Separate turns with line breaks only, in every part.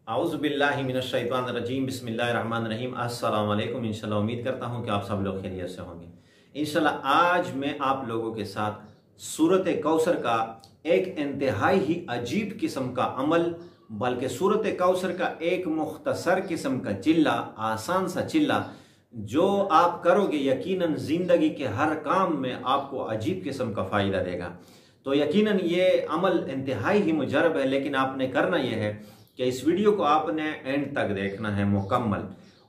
आउज़ुबिल्लाहि मिनश्शैतानिर्रजीम बिस्मिल्लाहिर्रहमानिर्रहीम। अस्सलाम वालेकुम। इंशाल्लाह उम्मीद करता हूँ कि आप सब लोग खैरियत से होंगे। इंशाल्लाह आज मैं आप लोगों के साथ सूरत कौसर का एक इंतहाई ही अजीब किस्म का अमल, बल्कि सूरत कौसर का एक मुख्तसर किस्म का चिल्ला, आसान सा चिल्ला जो आप करोगे यकीनन ज़िंदगी के हर काम में आपको अजीब किस्म का फ़ायदा देगा। तो यकीनन ये अमल इंतहाई ही मुजरब है, लेकिन आपने करना यह है कि इस वीडियो को आपने एंड तक देखना है मुकम्मल,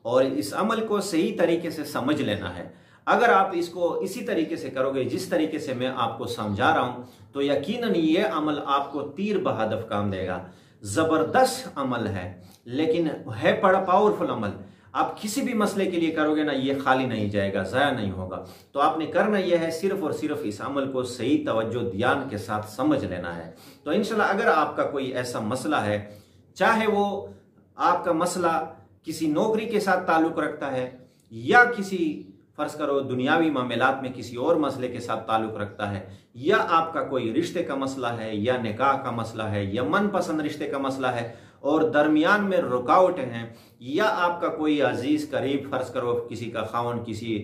और इस अमल को सही तरीके से समझ लेना है। अगर आप इसको इसी तरीके से करोगे जिस तरीके से मैं आपको समझा रहा हूं, तो यकीनन ये अमल आपको तीर बहादफ काम देगा। ज़बरदस्त अमल है, लेकिन है बड़ा पावरफुल अमल। आप किसी भी मसले के लिए करोगे ना, ये खाली नहीं जाएगा, ज़ाया नहीं होगा। तो आपने करना यह है सिर्फ और सिर्फ इस अमल को सही तवज्जो ध्यान के साथ समझ लेना है। तो इंशाल्लाह अगर आपका कोई ऐसा मसला है, चाहे वो आपका मसला किसी नौकरी के साथ ताल्लुक़ रखता है या किसी फ़र्ज़ करो दुनियावी मामलात में किसी और मसले के साथ ताल्लुक़ रखता है, या आपका कोई रिश्ते का मसला है, या निकाह का मसला है, या मनपसंद रिश्ते का मसला है और दरमियान में रुकावटें हैं, या आपका कोई अजीज़ करीब फ़र्ज़ करो किसी का खावन किसी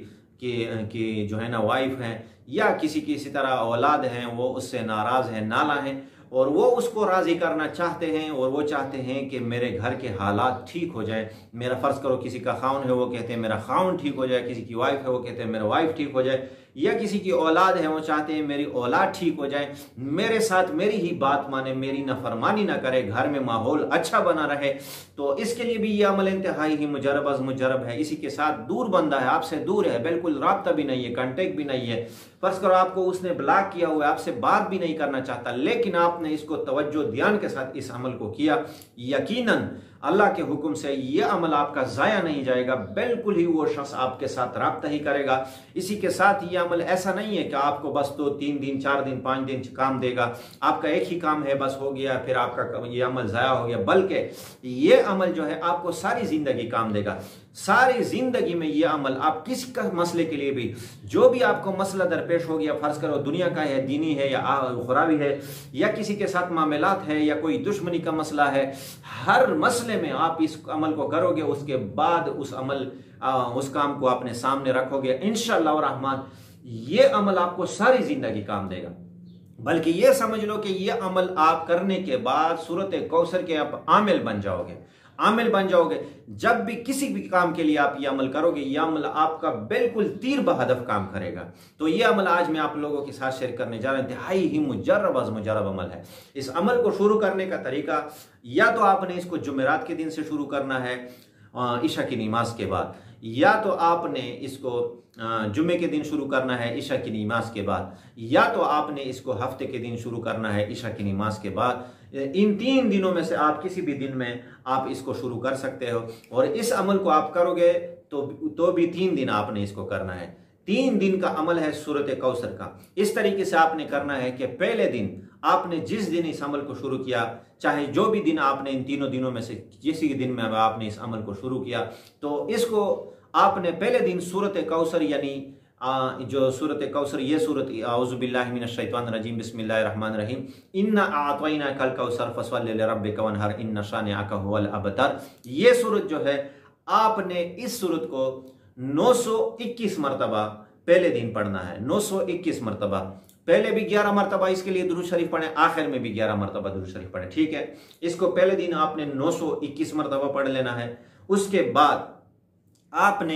की जो है ना वाइफ है, या किसी की इसी तरह औलाद हैं, वो उससे नाराज़ हैं, नाला हैं, और वो उसको राज़ी करना चाहते हैं, और वो चाहते हैं कि मेरे घर के हालात ठीक हो जाए। मेरा फ़र्ज़ करो किसी का खाउन है, वो कहते हैं मेरा खाउन ठीक हो जाए, किसी की वाइफ है वो कहते हैं मेरा वाइफ ठीक हो जाए, या किसी की औलाद है वो चाहते हैं मेरी औलाद ठीक हो जाए, मेरे साथ मेरी ही बात माने, मेरी नाफरमानी ना करे, घर में माहौल अच्छा बना रहे। तो इसके लिए भी ये अमल इंतहाई ही मुजरब है। इसी के साथ दूर बंदा है, आपसे दूर है, बिल्कुल राब्ता भी नहीं है, कांटेक्ट भी नहीं है, फर्ज करो आपको उसने ब्लॉक किया हुआ है, आपसे बात भी नहीं करना चाहता, लेकिन आपने इसको तवज्जो ध्यान के साथ इस अमल को किया, यकीनन अल्लाह के हुक्म से यह अमल आपका ज़ाया नहीं जाएगा, बिल्कुल ही वो शख्स आपके साथ राब्ता ही करेगा। इसी के साथ यह अमल ऐसा नहीं है कि आपको बस तो 3 दिन 4 दिन 5 दिन काम देगा, आपका एक ही काम है बस हो गया फिर आपका ये अमल ज़ाया हो गया, बल्कि ये अमल जो है आपको सारी ज़िंदगी काम देगा। सारी ज़िंदगी में यह अमल आप किसी का मसले के लिए भी, जो भी आपको मसला दरपेश हो गया, फ़र्ज़ करो दुनिया का है, दीनी है या खुरावी है, या किसी के साथ मामलात है, या कोई दुश्मनी का मसला है, हर मसले में आप इस अमल को करोगे, उसके बाद उस काम को अपने सामने रखोगे, इंशाअल्लाह रहमान ये अमल आपको सारी ज़िंदगी काम देगा। बल्कि ये समझ लो कि ये अमल आप करने के बाद सूरत कौसर के आप आमिल बन जाओगे। जब भी किसी भी काम के लिए आप ये अमल करोगे, ये अमल आपका बिल्कुल तीर बहदफ काम करेगा। तो ये अमल आज मैं आप लोगों के साथ शेयर करने जा रहा हूं, इंतहाई ही मुजर्रब अमल है। इस अमल को शुरू करने का तरीका, या तो आपने इसको जुमेरात के दिन से शुरू करना है इशा की नमाज के बाद, या तो आपने इसको जुमे के दिन शुरू करना है इशा की नमाज के बाद, या तो आपने इसको हफ्ते के दिन शुरू करना है इशा की नमाज के बाद। इन 3 दिनों में से आप किसी भी दिन में आप इसको शुरू कर सकते हो, और इस अमल को आप करोगे तो भी 3 दिन आपने इसको करना है। 3 दिन का अमल है सूरत कौसर का। इस तरीके से आपने करना है कि पहले दिन आपने जिस दिन इस अमल को शुरू किया, चाहे जो भी दिन आपने इन 3 दिनों में से किसी दिन में आपने इस अमल को शुरू किया, तो इसको आपने पहले दिन सूरत कौसर, यानी जो सूरत कौसर, ये सूरत आउज़ुबिल्लाहि मिनश्शैतानिर्रजीम बिस्मिल्लाहिर्रहमानिर्रहीम, इन्ना आतवैना कल कौसर फसल्लि लिरब्बिका वन्हर इन्ना शानिअका हुवल अबतर, ये सूरत जो है आपने इस सूरत को 921 मरतबा पहले दिन पढ़ना है। 921 मरतबा, पहले भी 11 मरतबा इसके लिए दुरूद शरीफ पढ़े, आखिर में भी 11 मरतबा दुरूद शरीफ पढ़े, ठीक है। इसको पहले दिन आपने 921 मरतबा पढ़ लेना है। उसके बाद आपने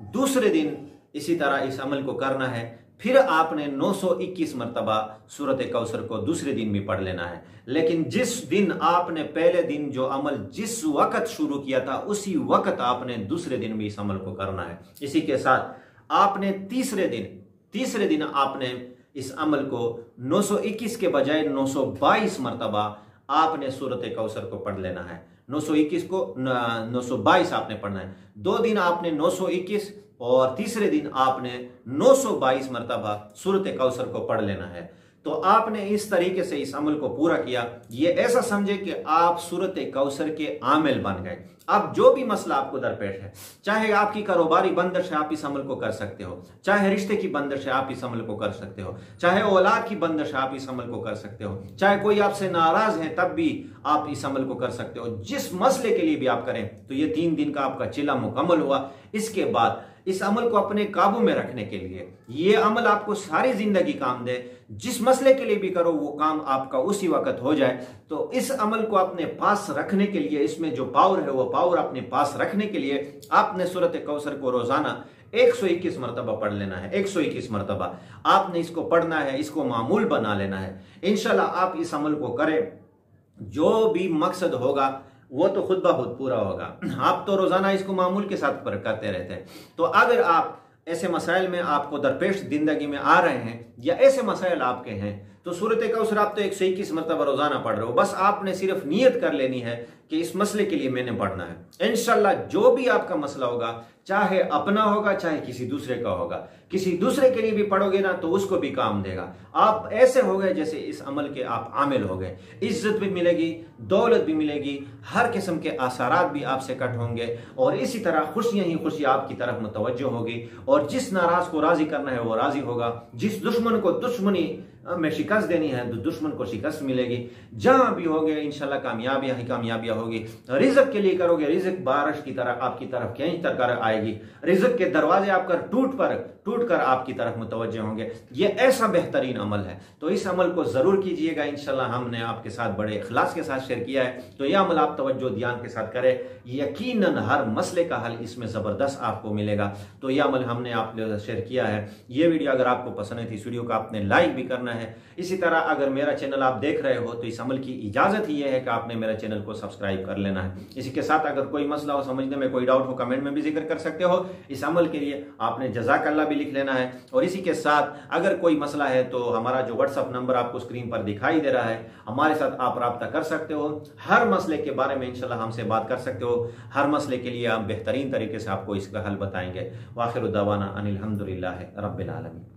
दूसरे दिन इसी तरह इस अमल को करना है, फिर आपने 921 मरतबा सूरत कौसर को दूसरे दिन भी पढ़ लेना है। लेकिन जिस दिन आपने पहले दिन जो अमल जिस वक़्त शुरू किया था, उसी वक़्त आपने दूसरे दिन भी इस अमल को करना है। इसी के साथ आपने तीसरे दिन आपने इस अमल को 921 के बजाय 922 मरतबा आपने सूरत कौसर को पढ़ लेना है। 921 को 922 आपने पढ़ना है। 2 दिन आपने 921 और तीसरे दिन आपने 922 मरतबा सूरत कौसर को पढ़ लेना है। तो आपने इस तरीके से इस अमल को पूरा किया, ये ऐसा समझे कि आप सूरत कौसर के आमिल बन गए। अब जो भी मसला आपको दरपेश है, चाहे आपकी कारोबारी बंदिश है, आप इस अमल को कर सकते हो, चाहे रिश्ते की बंदिश है, आप इस अमल को कर सकते हो, चाहे औलाद की बंदिश है, आप इस अमल को कर सकते हो, चाहे कोई आपसे नाराज है तब भी आप इस अमल को कर सकते हो। जिस मसले के लिए भी आप करें, तो ये 3 दिन का आपका चिला मुकम्मल हुआ। इसके बाद इस अमल को अपने काबू में रखने के लिए, ये अमल आपको सारी जिंदगी काम दे, जिस मसले के लिए भी करो वो काम आपका उसी वक्त हो जाए। तो इस अमल को अपने पास रखने के लिए, इसमें जो पावर है वो पावर अपने पास रखने के लिए आपने सूरत कौसर को रोजाना 121 मरतबा पढ़ लेना है। 121 मरतबा आपने इसको पढ़ना है, इसको मामूल बना लेना है। इंशाल्लाह आप इस अमल को करें, जो भी मकसद होगा वो तो खुद ब खुद पूरा होगा। आप तो रोजाना इसको मामूल के साथ करते रहते हैं। तो अगर आप ऐसे मसाइल में आपको दरपेश जिंदगी में आ रहे हैं या ऐसे मसाइल आपके हैं, तो सूरत कौसर आप तो 121 मरतबा रोजाना पढ़ रहे हो। बस आपने सिर्फ नियत कर लेनी है कि इस मसले के लिए मैंने पढ़ना है। इंशाल्लाह जो भी आपका मसला होगा, चाहे अपना होगा चाहे किसी दूसरे का होगा, किसी दूसरे के लिए भी पढ़ोगे ना तो उसको भी काम देगा। आप ऐसे हो गए जैसे इस अमल के आप आमिल हो गए। इज्जत भी मिलेगी, दौलत भी मिलेगी, हर किस्म के आसारात भी आपसे कट होंगे, और इसी तरह खुशियां ही खुशियां आपकी तरफ मुतवज्जो होगी। और जिस नाराज को राजी करना है वो राजी होगा, जिस दुश्मन को दुश्मनी में शिकस्त देनी है तो दुश्मन को शिकस्त मिलेगी। जहां भी होगे इंशाल्लाह कामयाबियां ही कामयाबियां होगी। रिज़्क के लिए करोगे, रिज़्क बारिश की तरह आपकी तरफ कहीं तरह आएगी। रिज़्क के दरवाजे आपका टूट कर आपकी तरफ मुतवज्जे होंगे। ये ऐसा बेहतरीन अमल है, तो इस अमल को जरूर कीजिएगा। इंशाल्लाह हमने आपके साथ बड़े इखलास के साथ शेयर किया है, तो यह अमल आप तवज्जो ध्यान के साथ करें, यकीनन हर मसले का हल इसमें जबरदस्त आपको मिलेगा। तो यह अमल हमने आपके शेयर किया है। ये वीडियो अगर आपको पसंद है तो इस वीडियो को आपने लाइक भी करना है। इसी तरह अगर मेरा चैनल आप देख रहे हो तो इस अमल की इजाजत ही यह है कि आपने मेरे चैनल को सब्सक्राइब कर लेना है। इसी के साथ अगर कोई मसला हो, समझने में कोई डाउट हो, कमेंट में भी जिक्र कर सकते हो। इस अमल के लिए आपने जज़ाकल्लाह भी लिख लेना है। और इसी के साथ अगर कोई मसला है तो हमारा जो व्हाट्सअप नंबर आपको स्क्रीन पर दिखाई दे रहा है, हमारे साथ आप रब्ता कर सकते हो। हर मसले के बारे में इंशाल्लाह हमसे बात कर सकते हो। हर मसले के लिए हम बेहतरीन तरीके से आपको इसका हल बताएंगे। वाखिर दावाना अनिल हम्दुलिल्लाह रब्बिल आलमीन।